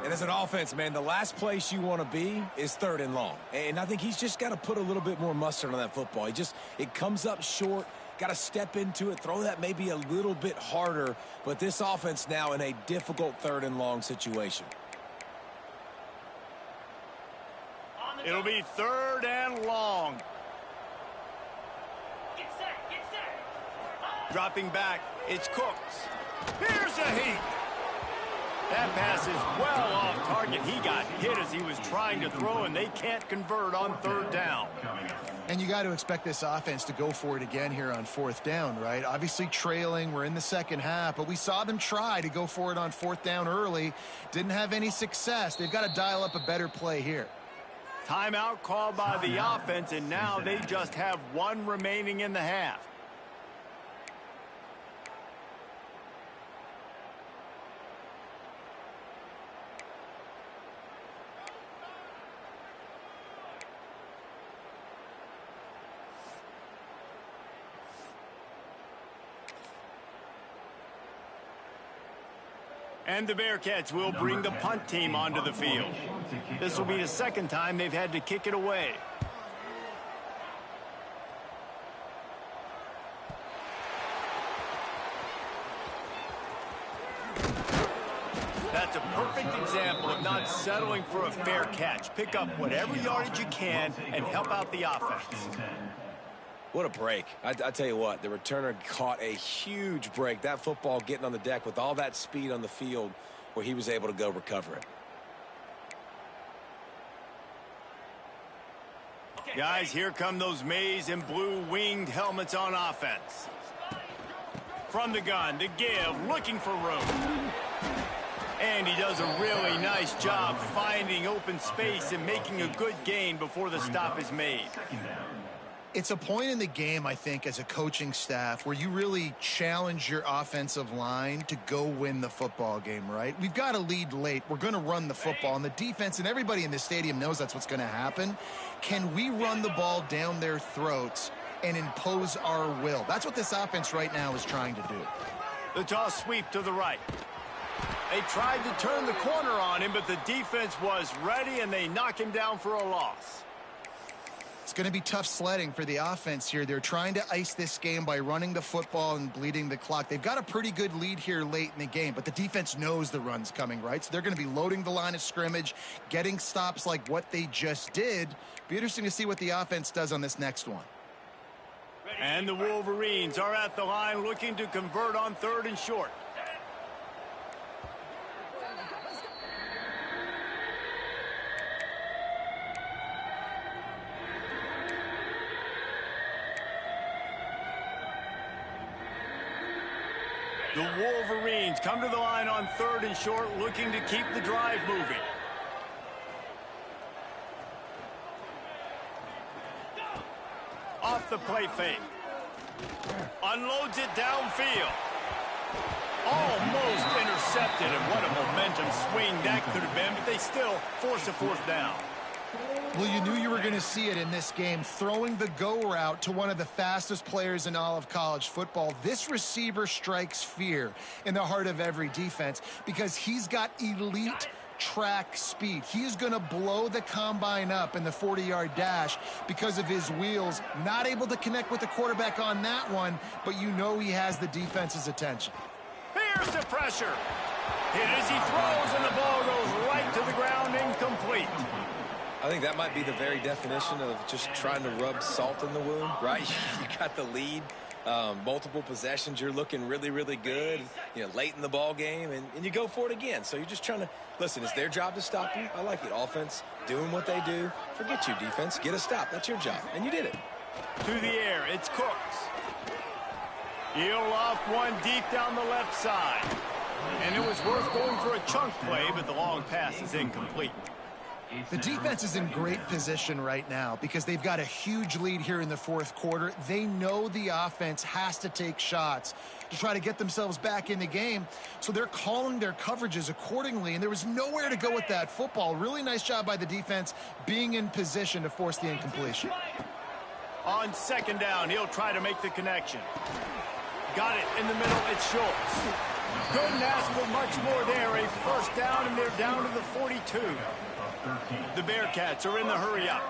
And as an offense, man, the last place you want to be is 3rd and long. And I think he's just got to put a little bit more mustard on that football. It comes up short. Got to step into it, throw that maybe a little bit harder. But this offense now in a difficult 3rd and long situation. It'll be 3rd and long. Get set, get set. Dropping back, it's Cooks. Here's a heat. That pass is well off target. He got hit as he was trying to throw, and they can't convert on 3rd down. And you got to expect this offense to go for it again here on 4th down, right? Obviously trailing, we're in the 2nd half, but we saw them try to go for it on 4th down early. Didn't have any success. They've got to dial up a better play here. Timeout called by the offense, and now they just have 1 remaining in the half. And the Bearcats will bring the punt team onto the field. This will be the second time they've had to kick it away. That's a perfect example of not settling for a fair catch. Pick up whatever yardage you can and help out the offense. What a break. I tell you what, the returner caught a huge break. That football getting on the deck with all that speed on the field where he was able to go recover it. Guys, here come those maize and blue winged helmets on offense. From the gun to give, looking for room. And he does a really nice job finding open space and making a good gain before the stop is made. It's a point in the game, I think, as a coaching staff where you really challenge your offensive line to go win the football game, right? We've got a lead late. We're going to run the football, and the defense and everybody in the stadium knows that's what's going to happen. Can we run the ball down their throats and impose our will? That's what this offense right now is trying to do. The toss sweep to the right. They tried to turn the corner on him, but the defense was ready, and they knock him down for a loss. It's going to be tough sledding for the offense here. They're trying to ice this game by running the football and bleeding the clock. They've got a pretty good lead here late in the game, but the defense knows the run's coming, right? So they're going to be loading the line of scrimmage, getting stops like what they just did. Be interesting to see what the offense does on this next one. And the Wolverines are at the line looking to convert on 3rd and short. The Wolverines come to the line on 3rd and short, looking to keep the drive moving. Off the play fake. Unloads it downfield. Almost intercepted, and what a momentum swing that could have been, but they still force a 4th down. Well, you knew you were going to see it in this game, throwing the go route to one of the fastest players in all of college football. This receiver strikes fear in the heart of every defense because he's got elite track speed. He is going to blow the combine up in the 40-yard dash because of his wheels. Not able to connect with the quarterback on that one, but you know he has the defense's attention. Here's the pressure. Hit as he throws, and the ball goes right to the ground, incomplete. I think that might be the very definition of just trying to rub salt in the wound, right? You got the lead, multiple possessions. You're looking really, really good, late in the ball game, and you go for it again. So you're just trying to, listen, it's their job to stop you. I like it. Offense, doing what they do. Forget you, defense. Get a stop. That's your job, and you did it. To the air, it's Cooks. He'll off one deep down the left side. And it was worth going for a chunk play, but the long pass is incomplete. The defense is in great position right now because they've got a huge lead here in the 4th quarter. They know the offense has to take shots to try to get themselves back in the game, so they're calling their coverages accordingly, and there was nowhere to go with that football. Really nice job by the defense being in position to force the incompletion. On 2nd down, he'll try to make the connection. Got it in the middle, it's Schultz. Couldn't ask for much more there. A 1st down, and they're down to the 42. The Bearcats are in the hurry-up.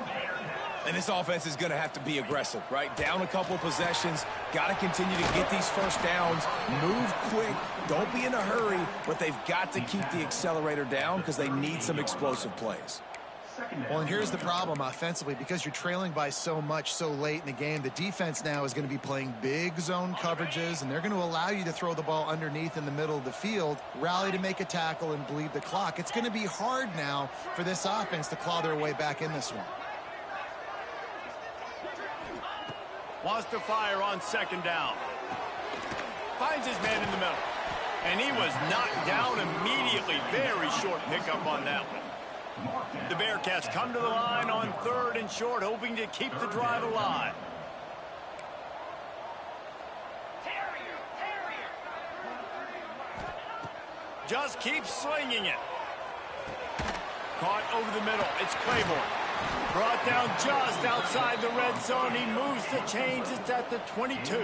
And this offense is going to have to be aggressive, right? Down a couple possessions. Got to continue to get these 1st downs. Move quick. Don't be in a hurry. But they've got to keep the accelerator down because they need some explosive plays. Well, and here's the problem offensively. Because you're trailing by so much so late in the game, the defense now is going to be playing big zone coverages, and they're going to allow you to throw the ball underneath in the middle of the field, rally to make a tackle, and bleed the clock. It's going to be hard now for this offense to claw their way back in this one. Wants to fire on 2nd down. Finds his man in the middle. And he was knocked down immediately. Very short pickup on that one. The Bearcats come to the line on 3rd and short, hoping to keep the drive alive. Just keep slinging it. Caught over the middle. It's Claiborne. Brought down just outside the red zone. He moves the chains. It's at the 22.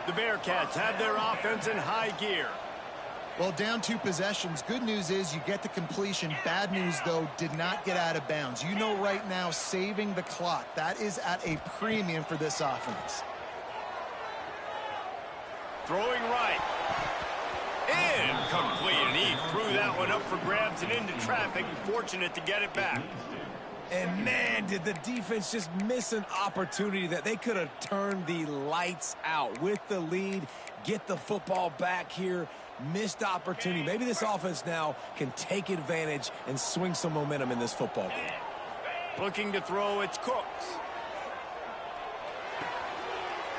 The Bearcats have their offense in high gear. Well, down 2 possessions. Good news is you get the completion. Bad news, though, did not get out of bounds. You know right now, saving the clock, that is at a premium for this offense. Throwing right. Incomplete, and he threw that one up for grabs and into traffic. Fortunate to get it back. And man, did the defense just miss an opportunity that they could have turned the lights out with the lead, get the football back here. Missed opportunity. Maybe this offense now can take advantage and swing some momentum in this football game. Looking to throw, it's Cooks.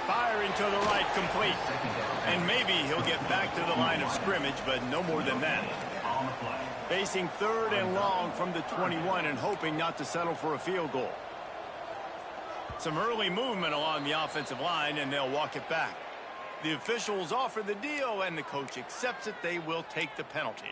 Firing to the right, complete. And maybe he'll get back to the line of scrimmage, but no more than that. Facing 3rd and long from the 21 and hoping not to settle for a field goal. Some early movement along the offensive line, and they'll walk it back. The officials offer the deal, and the coach accepts it. They will take the penalty.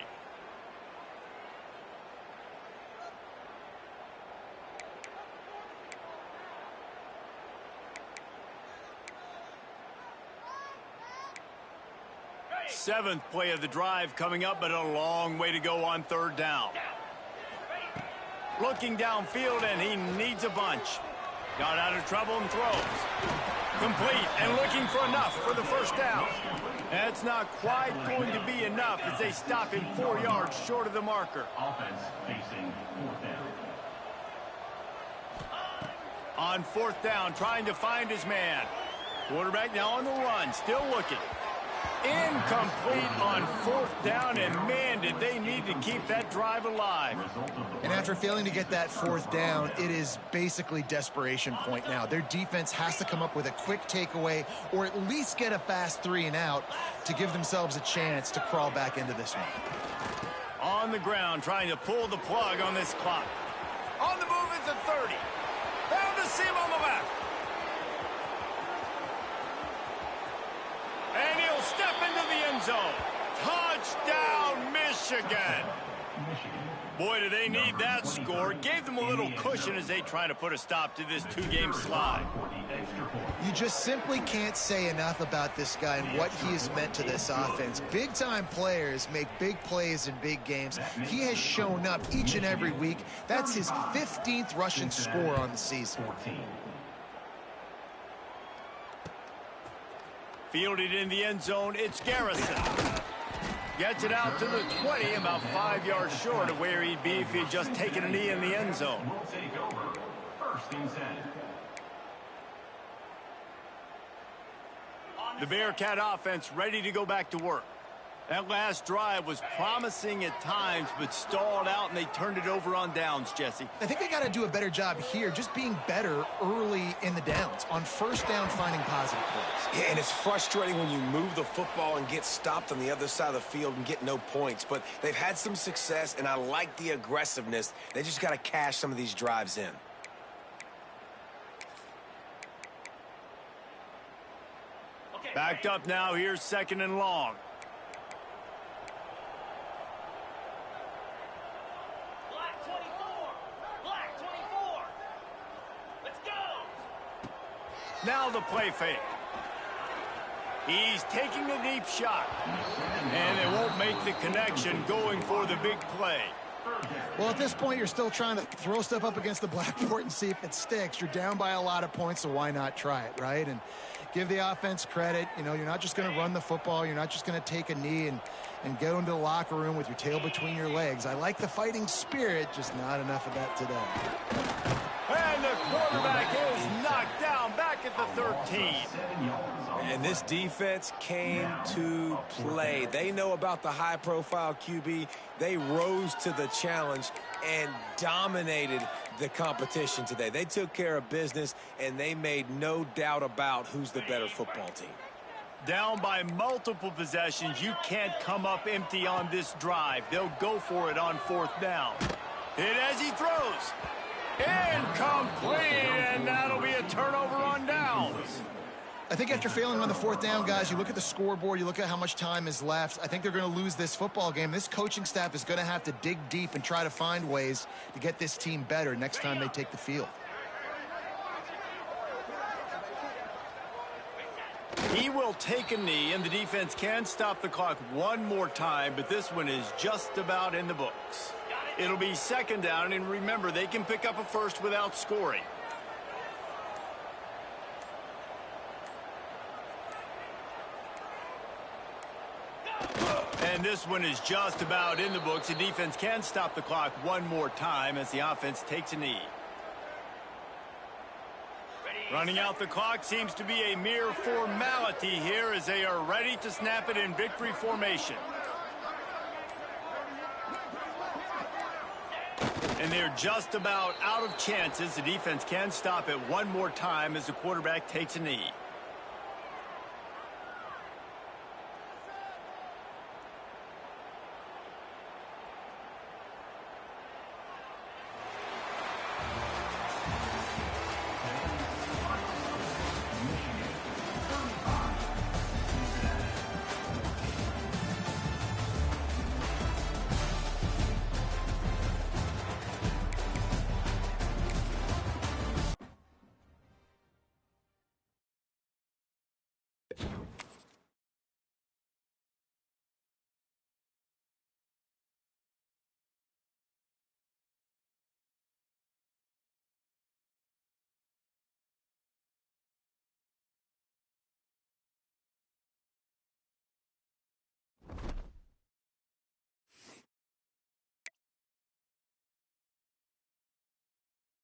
Seventh play of the drive coming up, but a long way to go on 3rd down. Looking downfield, and he needs a bunch. Got out of trouble and throws. Complete and looking for enough for the first down. That's not quite going to be enough as they stop him 4 yards short of the marker. Offense facing 4th down. On 4th down, trying to find his man. Quarterback now on the run, still looking. Incomplete on 4th down, and man, did they need to keep that drive alive. And after failing to get that 4th down, it is basically desperation point now. Their defense has to come up with a quick takeaway or at least get a fast 3 and out to give themselves a chance to crawl back into this one. On the ground, trying to pull the plug on this clock. On the move is the 30. Found a seam on the left. And he'll step into the end zone. Touchdown, Michigan. Boy, do they need that score. Gave them a little cushion as they try to put a stop to this 2-game slide. You just simply can't say enough about this guy and what he has meant to this offense. Big-time players make big plays in big games. He has shown up each and every week. That's his 15th rushing score on the season. Fielded in the end zone, it's Garrison. Gets it out to the 20, about 5 yards short of where he'd be if he'd just taken a knee in the end zone. We'll take over 1st and 10. The Bearcat offense ready to go back to work. That last drive was promising at times, but stalled out, and they turned it over on downs, Jesse. I think they got to do a better job here, just being better early in the downs. On 1st down, finding positive plays. Yeah, and it's frustrating when you move the football and get stopped on the other side of the field and get no points. But they've had some success, and I like the aggressiveness. They just got to cash some of these drives in. Backed up now, here's 2nd and long. Black 24. Black 24. Let's go. Now the play fake. He's taking a deep shot. And they won't make the connection going for the big play. Well, at this point, you're still trying to throw stuff up against the blackboard and see if it sticks. You're down by a lot of points, so why not try it, right? And give the offense credit. You know, you're not just going to run the football. You're not just going to take a knee and go into the locker room with your tail between your legs. I like the fighting spirit, just not enough of that today. And the quarterback is knocked down back at the 13. And this defense came to play. They know about the high-profile QB. They rose to the challenge and dominated the competition today. They took care of business, and they made no doubt about who's the better football team. Down by multiple possessions, you can't come up empty on this drive. They'll go for it on 4th down. Hit as he throws. Incomplete, and that'll be a turnover on downs. I think after failing on the 4th down, guys, you look at the scoreboard, you look at how much time is left. I think they're going to lose this football game. This coaching staff is going to have to dig deep and try to find ways to get this team better next time they take the field. He will take a knee, and the defense can stop the clock one more time, but this one is just about in the books. It'll be second down, and remember, they can pick up a first without scoring. And this one is just about in the books. The defense can stop the clock one more time as the offense takes a knee. Running out the clock seems to be a mere formality here as they are ready to snap it in victory formation. And they're just about out of chances. The defense can stop it one more time as the quarterback takes a knee.